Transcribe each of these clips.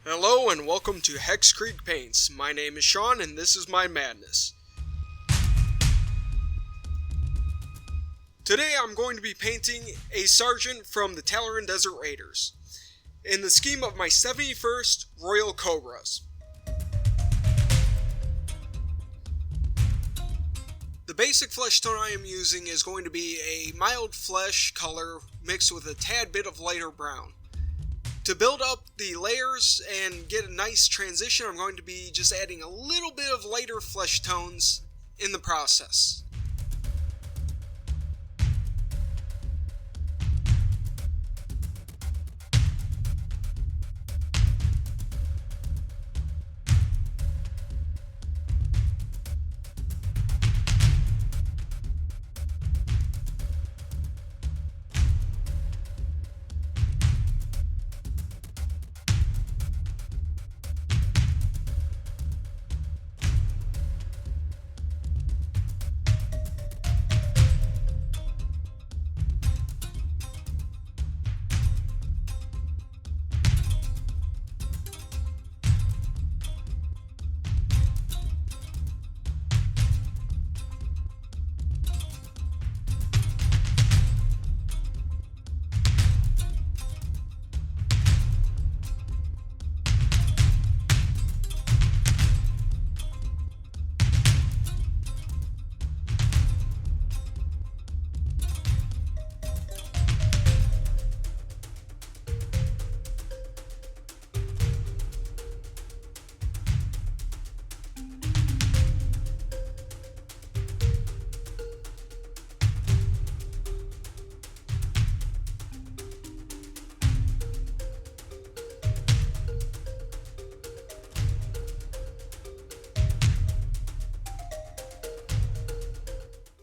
Hello and welcome to Hex Creek Paints. My name is Sean and this is my madness. Today I'm going to be painting a sergeant from the Tallarn Desert Raiders in the scheme of my 71st Royal Cobras. The basic flesh tone I am using is going to be a mild flesh color mixed with a tad bit of lighter brown. To build up the layers and get a nice transition, I'm going to be just adding a little bit of lighter flesh tones in the process.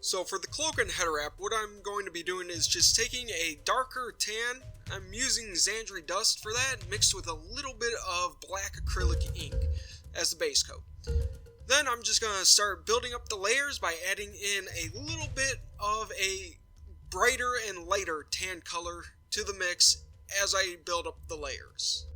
So for the cloak and head wrap, what I'm going to be doing is just taking a darker tan. I'm using Xandri dust for that, mixed with a little bit of black acrylic ink as the base coat. Then I'm just going to start building up the layers by adding in a little bit of a brighter and lighter tan color to the mix as I build up the layers.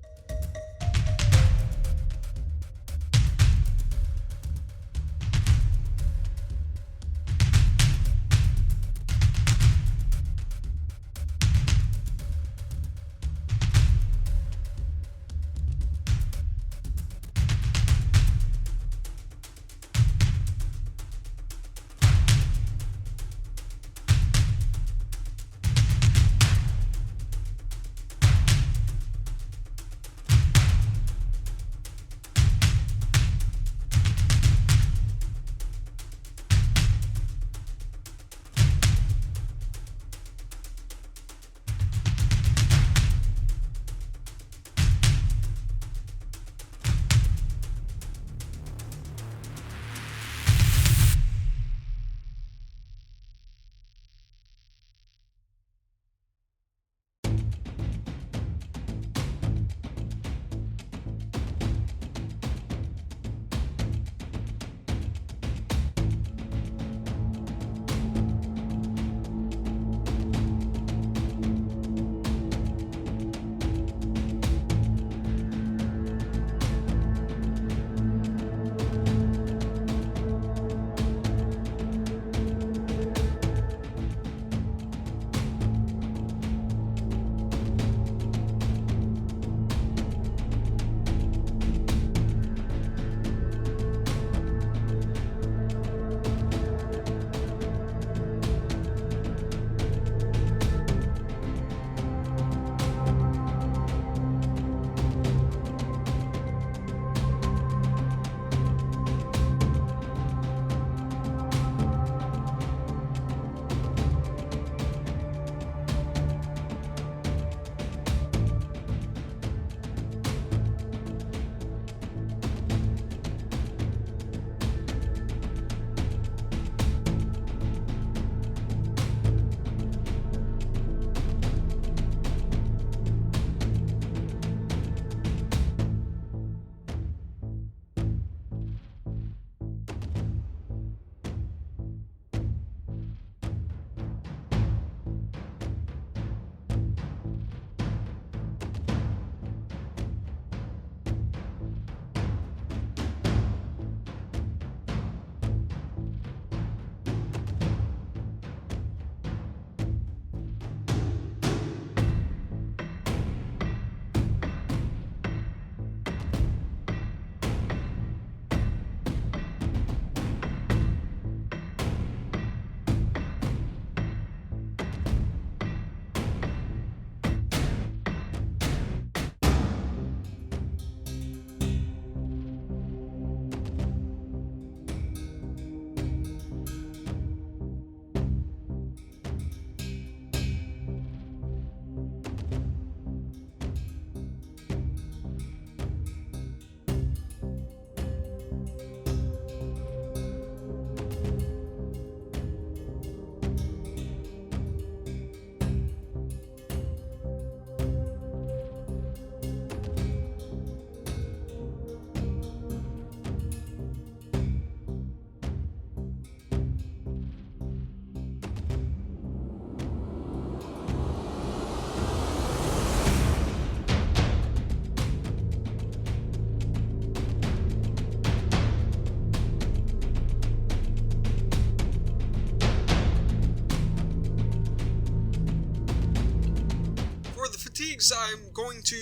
fatigues, I'm going to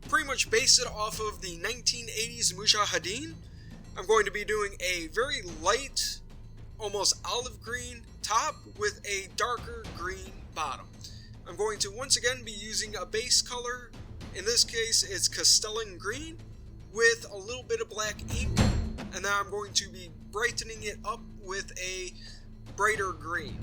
pretty much base it off of the 1980s Mujahideen. I'm going to be doing a very light, almost olive green top with a darker green bottom. I'm going to once again be using a base color. In this case, it's Castellan green with a little bit of black ink, and then I'm going to be brightening it up with a brighter green.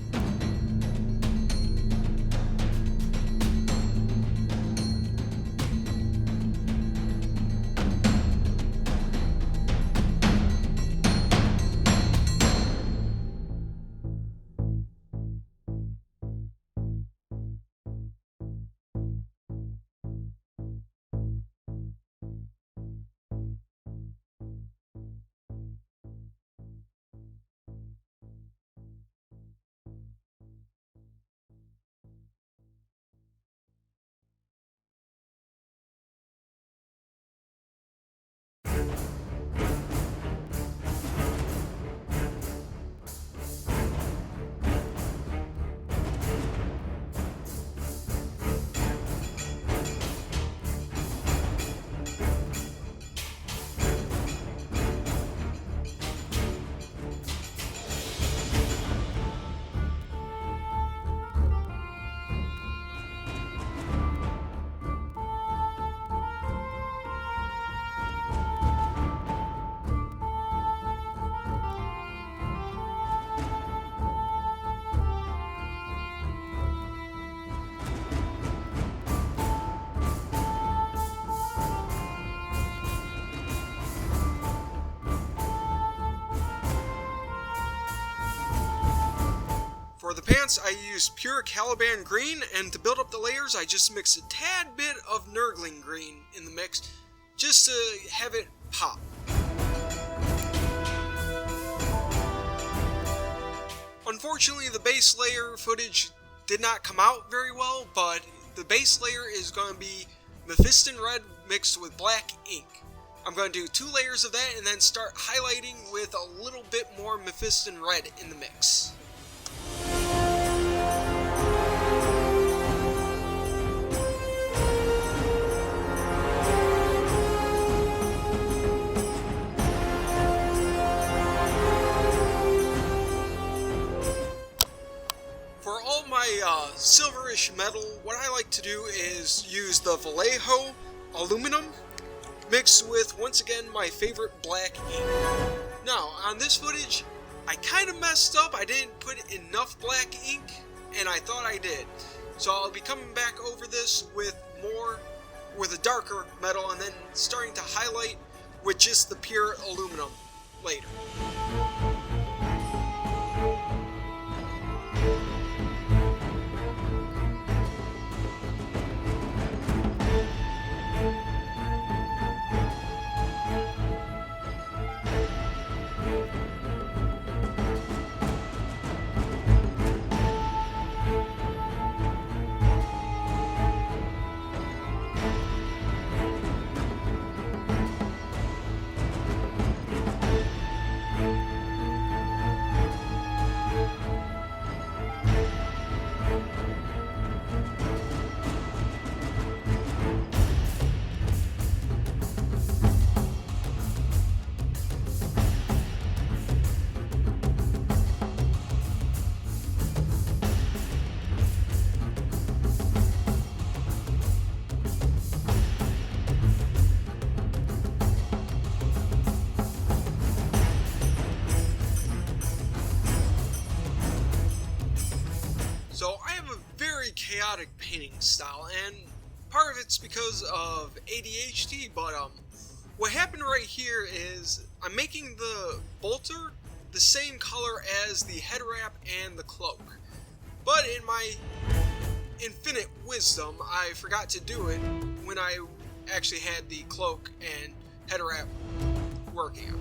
For the pants, I used pure Caliban green, and to build up the layers, I just mixed a tad bit of Nurgling green in the mix, just to have it pop. Unfortunately, the base layer footage did not come out very well, but the base layer is going to be Mephiston red mixed with black ink. I'm going to do 2 layers of that and then start highlighting with a little bit more Mephiston red in the mix. For all my silverish metal, what I like to do is use the Vallejo aluminum mixed with, once again, my favorite black ink. Now, on this footage, I kind of messed up. I didn't put enough black ink, and I thought I did. So I'll be coming back over this with a darker metal, and then starting to highlight with just the pure aluminum later. So I have a very chaotic painting style, and part of it's because of ADHD, but what happened right here is I'm making the bolter the same color as the head wrap and the cloak. But in my infinite wisdom, I forgot to do it when I actually had the cloak and head wrap working.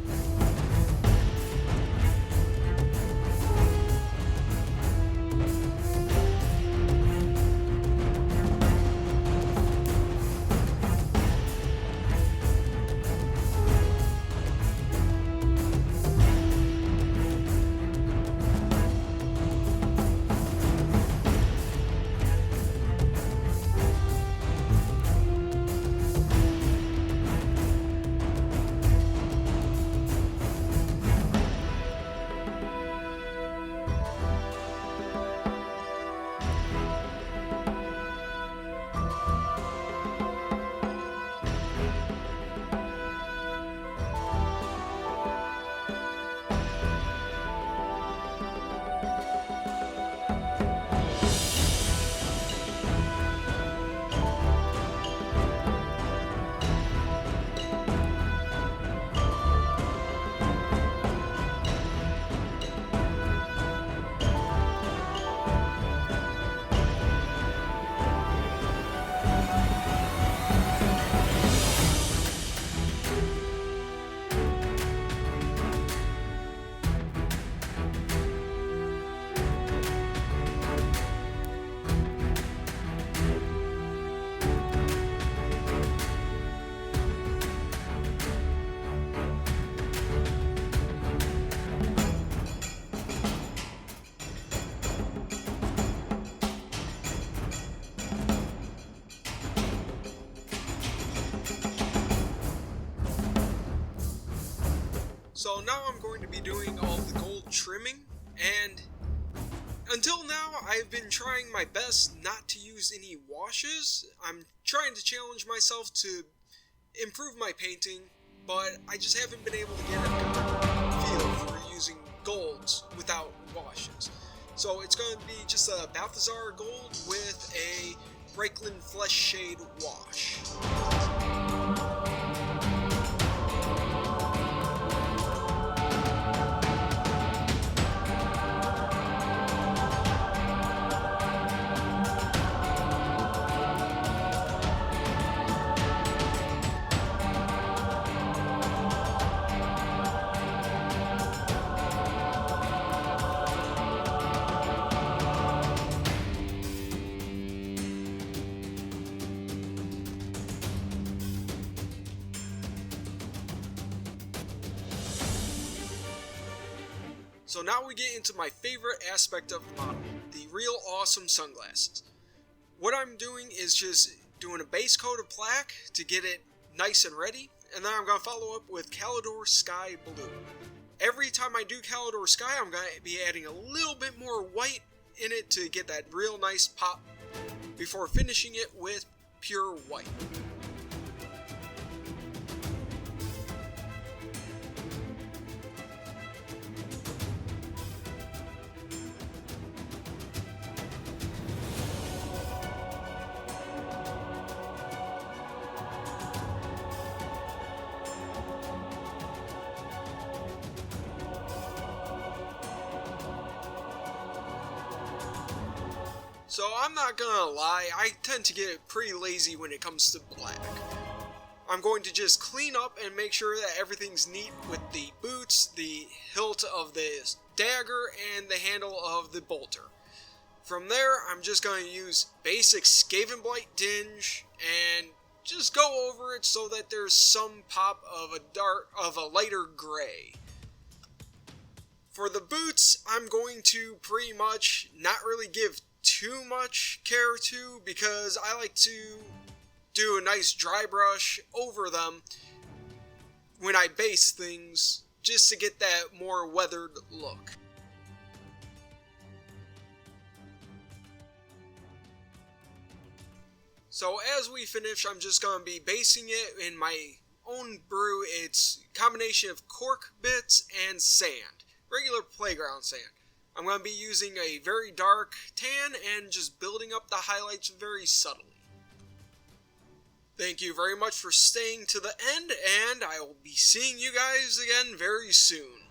So now I'm going to be doing all the gold trimming, and until now I've been trying my best not to use any washes. I'm trying to challenge myself to improve my painting, but I just haven't been able to get a good feel for using golds without washes. So it's going to be just a Balthazar gold with a Reikland Flesh Shade wash. So now we get into my favorite aspect of the model, the real awesome sunglasses. What I'm doing is just doing a base coat of plaque to get it nice and ready, and then I'm going to follow up with Calidor Sky Blue. Every time I do Calidor Sky, I'm going to be adding a little bit more white in it to get that real nice pop before finishing it with pure white. So I'm not gonna lie, I tend to get pretty lazy when it comes to black. I'm going to just clean up and make sure that everything's neat with the boots, the hilt of the dagger, and the handle of the bolter. From there, I'm just going to use basic Skavenblight Dinge and just go over it so that there's some pop of a lighter gray. For the boots, I'm going to pretty much not really give too much care to, because I like to do a nice dry brush over them when I base things, just to get that more weathered look. So as we finish, I'm just going to be basing it in my own brew. It's a combination of cork bits and sand, regular playground sand. I'm going to be using a very dark tan and just building up the highlights very subtly. Thank you very much for staying to the end, and I will be seeing you guys again very soon.